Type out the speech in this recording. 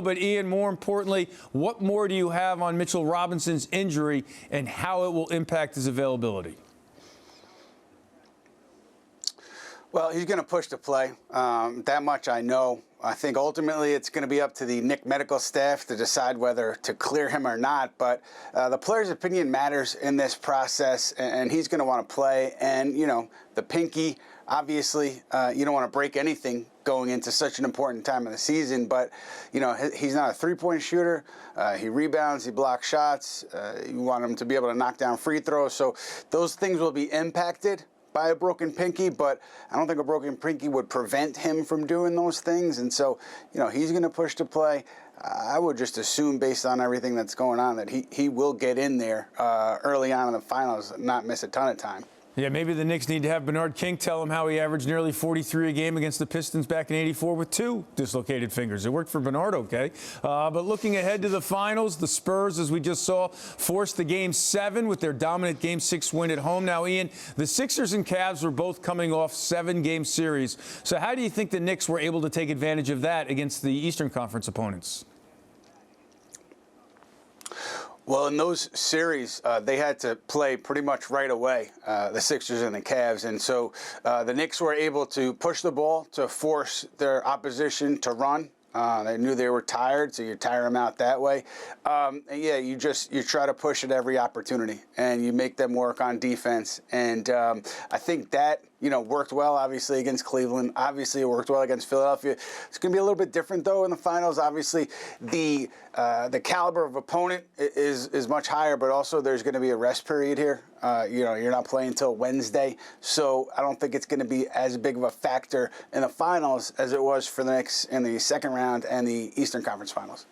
But Ian, more importantly, what more do you have on Mitchell Robinson's injury and how it will impact his availability? Well, he's going to push to play. That much I know. I think ultimately it's going to be up to the Knicks medical staff to decide whether to clear him or not. But the player's opinion matters in this process, and he's going to want to play. And, you know, the pinky, obviously, you don't want to break anything going into such an important time of the season. But, you know, he's not a three-point shooter. He rebounds, he blocks shots. You want him to be able to knock down free throws. So those things will be impacted by a broken pinky, but I don't think a broken pinky would prevent him from doing those things. And so, you know, he's going to push to play. I would just assume, based on everything that's going on, that he will get in there early on in the finals, not miss a ton of time. Yeah, maybe the Knicks need to have Bernard King tell him how he averaged nearly 43 a game against the Pistons back in '84 with 2 dislocated fingers. It worked for Bernard, okay. But looking ahead to the finals, the Spurs, as we just saw, forced the Game 7 with their dominant Game 6 win at home. Now, Ian, the Sixers and Cavs were both coming off 7-game series. So how do you think the Knicks were able to take advantage of that against the Eastern Conference opponents? Well, in those series, they had to play pretty much right away, the Sixers and the Cavs. And so the Knicks were able to push the ball to force their opposition to run. They knew they were tired, so you tire them out that way. And yeah, you try to push at every opportunity, and you make them work on defense. And I think that, you know, worked well, obviously, against Cleveland. Obviously, it worked well against Philadelphia. It's going to be a little bit different, though, in the finals. Obviously, the caliber of opponent is much higher, but also there's going to be a rest period here. You know, you're not playing until Wednesday, so I don't think it's going to be as big of a factor in the finals as it was for the Knicks in the second round and the Eastern Conference Finals.